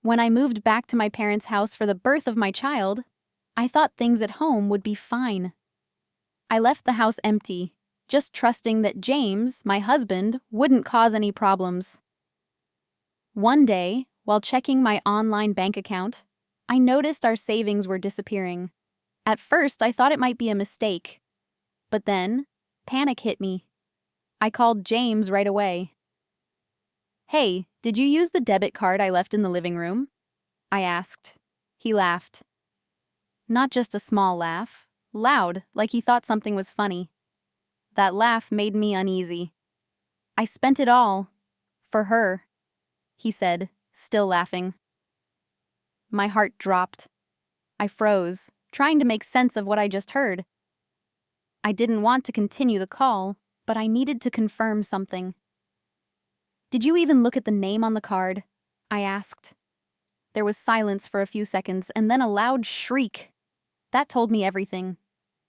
When I moved back to my parents' house for the birth of my child, I thought things at home would be fine. I left the house empty, just trusting that James, my husband, wouldn't cause any problems. One day, while checking my online bank account, I noticed our savings were disappearing. At first, I thought it might be a mistake. But then, panic hit me. I called James right away. "Hey, did you use the debit card I left in the living room?" I asked. He laughed. Not just a small laugh, loud, like he thought something was funny. That laugh made me uneasy. "I spent it all. For her," he said, still laughing. My heart dropped. I froze, trying to make sense of what I just heard. I didn't want to continue the call, but I needed to confirm something. "Did you even look at the name on the card?" I asked. There was silence for a few seconds, and then a loud shriek. That told me everything.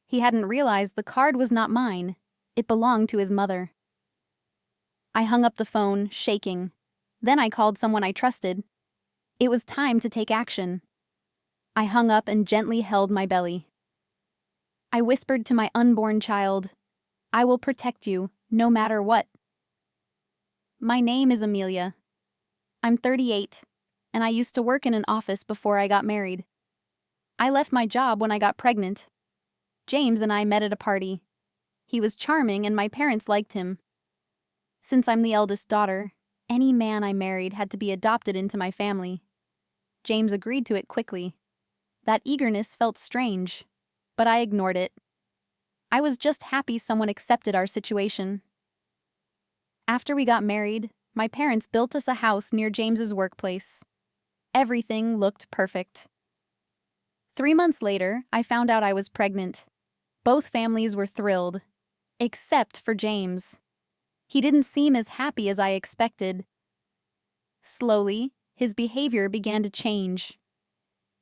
He hadn't realized the card was not mine. It belonged to his mother. I hung up the phone, shaking. Then I called someone I trusted. It was time to take action. I hung up and gently held my belly. I whispered to my unborn child, "I will protect you, no matter what." My name is Amelia. I'm 38, and I used to work in an office before I got married. I left my job when I got pregnant. James and I met at a party. He was charming and my parents liked him. Since I'm the eldest daughter, any man I married had to be adopted into my family. James agreed to it quickly. That eagerness felt strange, but I ignored it. I was just happy someone accepted our situation. After we got married, my parents built us a house near James's workplace. Everything looked perfect. 3 months later, I found out I was pregnant. Both families were thrilled, except for James. He didn't seem as happy as I expected. Slowly, his behavior began to change.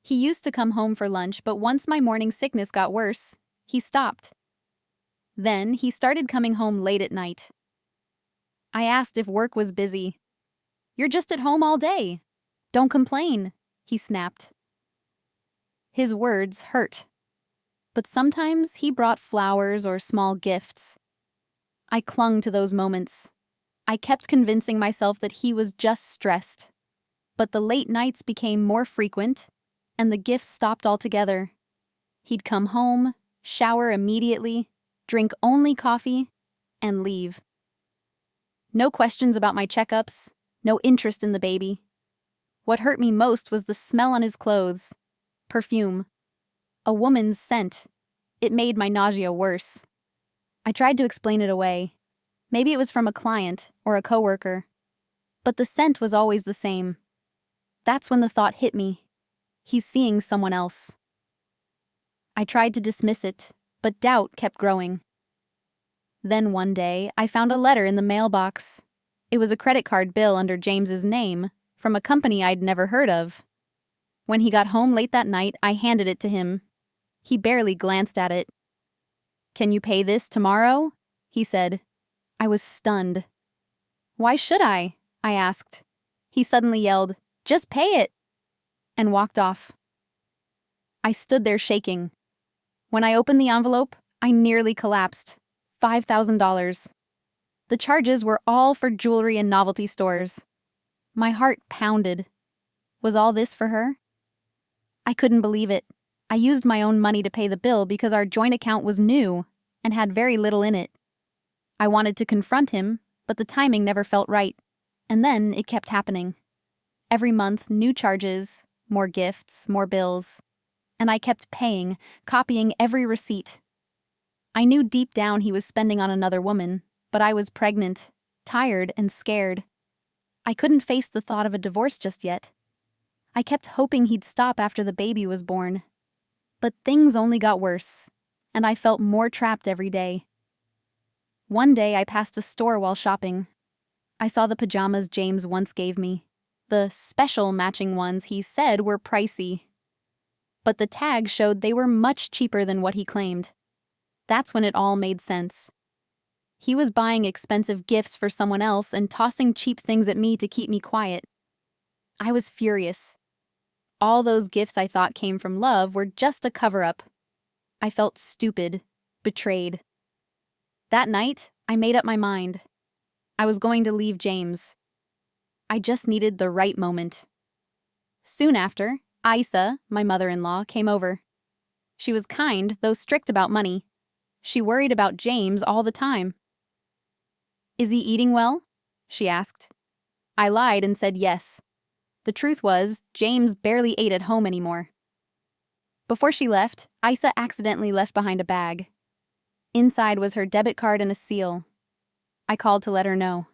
He used to come home for lunch, but once my morning sickness got worse, he stopped. Then he started coming home late at night. I asked if work was busy. "You're just at home all day. Don't complain," he snapped. His words hurt. But sometimes he brought flowers or small gifts. I clung to those moments. I kept convincing myself that he was just stressed. But the late nights became more frequent, and the gifts stopped altogether. He'd come home, shower immediately, drink only coffee, and leave. No questions about my checkups, no interest in the baby. What hurt me most was the smell on his clothes. Perfume. A woman's scent. It made my nausea worse. I tried to explain it away. Maybe it was from a client or a coworker. But the scent was always the same. That's when the thought hit me. He's seeing someone else. I tried to dismiss it, but doubt kept growing. Then one day, I found a letter in the mailbox. It was a credit card bill under James's name, from a company I'd never heard of. When he got home late that night, I handed it to him. He barely glanced at it. "Can you pay this tomorrow?" he said. I was stunned. "Why should I?" I asked. He suddenly yelled, "Just pay it!" and walked off. I stood there shaking. When I opened the envelope, I nearly collapsed. $5,000. The charges were all for jewelry and novelty stores. My heart pounded. Was all this for her? I couldn't believe it. I used my own money to pay the bill because our joint account was new and had very little in it. I wanted to confront him, but the timing never felt right. And then it kept happening. Every month, new charges, more gifts, more bills. And I kept paying, copying every receipt. I knew deep down he was spending on another woman, but I was pregnant, tired, and scared. I couldn't face the thought of a divorce just yet. I kept hoping he'd stop after the baby was born. But things only got worse, and I felt more trapped every day. One day I passed a store while shopping. I saw the pajamas James once gave me. The special matching ones he said were pricey. But the tag showed they were much cheaper than what he claimed. That's when it all made sense. He was buying expensive gifts for someone else and tossing cheap things at me to keep me quiet. I was furious. All those gifts I thought came from love were just a cover-up. I felt stupid, betrayed. That night, I made up my mind. I was going to leave James. I just needed the right moment. Soon after, Isa, my mother-in-law, came over. She was kind, though strict about money. She worried about James all the time. "Is he eating well?" she asked. I lied and said yes. The truth was, James barely ate at home anymore. Before she left, Isa accidentally left behind a bag. Inside was her debit card and a seal. I called to let her know.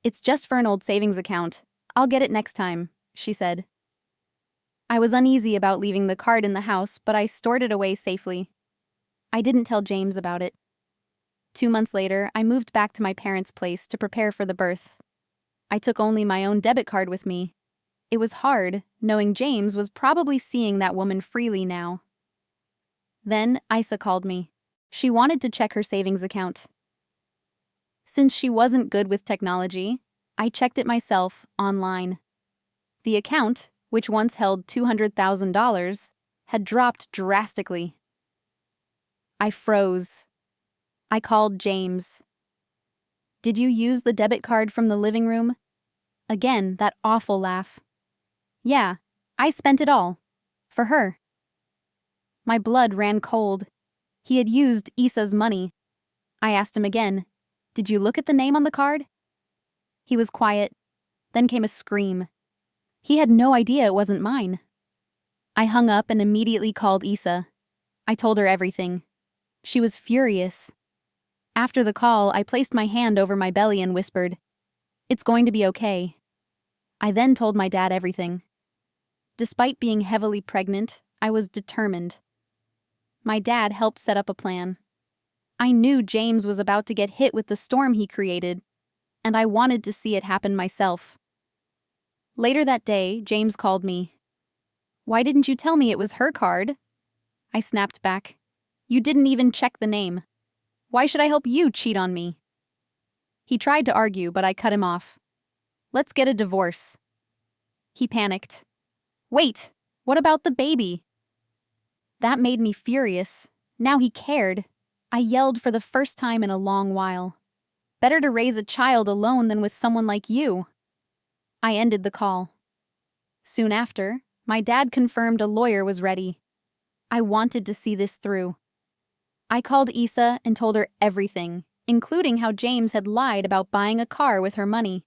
"It's just for an old savings account. I'll get it next time," she said. I was uneasy about leaving the card in the house, but I stored it away safely. I didn't tell James about it. 2 months later, I moved back to my parents' place to prepare for the birth. I took only my own debit card with me. It was hard, knowing James was probably seeing that woman freely now. Then Isa called me. She wanted to check her savings account. Since she wasn't good with technology, I checked it myself online. The account, which once held $200,000, had dropped drastically. I froze. I called James. "Did you use the debit card from the living room?" Again, that awful laugh. "Yeah, I spent it all. For her." My blood ran cold. He had used Isa's money. I asked him again, "Did you look at the name on the card?" He was quiet. Then came a scream. He had no idea it wasn't mine. I hung up and immediately called Isa. I told her everything. She was furious. After the call, I placed my hand over my belly and whispered, "It's going to be okay." I then told my dad everything. Despite being heavily pregnant, I was determined. My dad helped set up a plan. I knew James was about to get hit with the storm he created, and I wanted to see it happen myself. Later that day, James called me. "Why didn't you tell me it was her card?" I snapped back. "You didn't even check the name. Why should I help you cheat on me?" He tried to argue, but I cut him off. "Let's get a divorce." He panicked. "Wait, what about the baby?" That made me furious. Now he cared. I yelled for the first time in a long while. "Better to raise a child alone than with someone like you." I ended the call. Soon after, my dad confirmed a lawyer was ready. I wanted to see this through. I called Isa and told her everything, including how James had lied about buying a car with her money.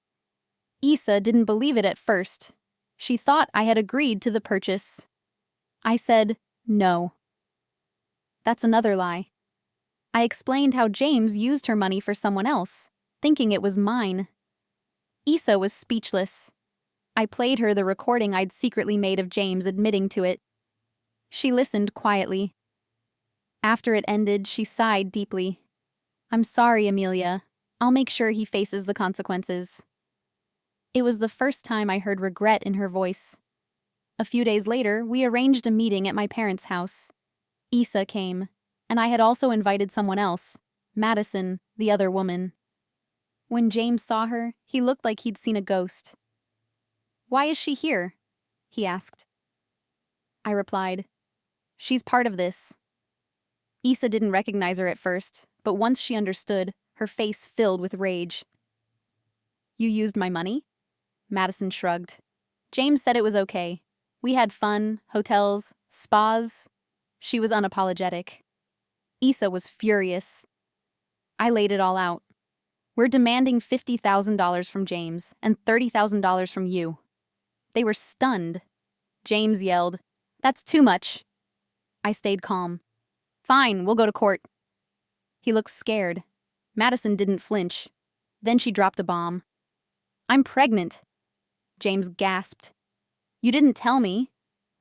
Isa didn't believe it at first. She thought I had agreed to the purchase. I said, "No." That's another lie. I explained how James used her money for someone else, thinking it was mine. Isa was speechless. I played her the recording I'd secretly made of James admitting to it. She listened quietly. After it ended, she sighed deeply. "I'm sorry, Amelia. I'll make sure he faces the consequences." It was the first time I heard regret in her voice. A few days later, we arranged a meeting at my parents' house. Isa came, and I had also invited someone else, Madison, the other woman. When James saw her, he looked like he'd seen a ghost. "Why is she here?" he asked. I replied, "She's part of this." Isa didn't recognize her at first, but once she understood, her face filled with rage. "You used my money?" Madison shrugged. "James said it was okay. We had fun, hotels, spas." She was unapologetic. Isa was furious. I laid it all out. "We're demanding $50,000 from James and $30,000 from you." They were stunned. James yelled, "That's too much." I stayed calm. "Fine, we'll go to court." He looked scared. Madison didn't flinch. Then she dropped a bomb. "I'm pregnant." James gasped. "You didn't tell me."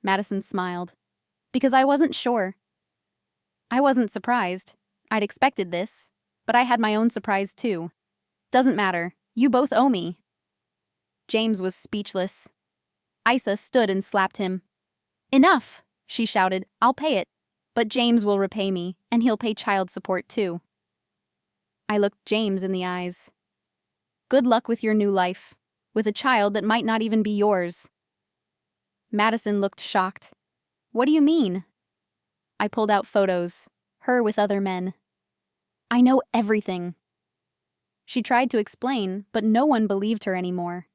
Madison smiled. "Because I wasn't sure." I wasn't surprised. I'd expected this, but I had my own surprise too. "Doesn't matter. You both owe me." James was speechless. Isa stood and slapped him. "Enough," she shouted. "I'll pay it. But James will repay me, and he'll pay child support too." I looked James in the eyes. "Good luck with your new life, with a child that might not even be yours." Madison looked shocked. What do you mean? I pulled out photos, her with other men. I know everything. She tried to explain, but no one believed her anymore.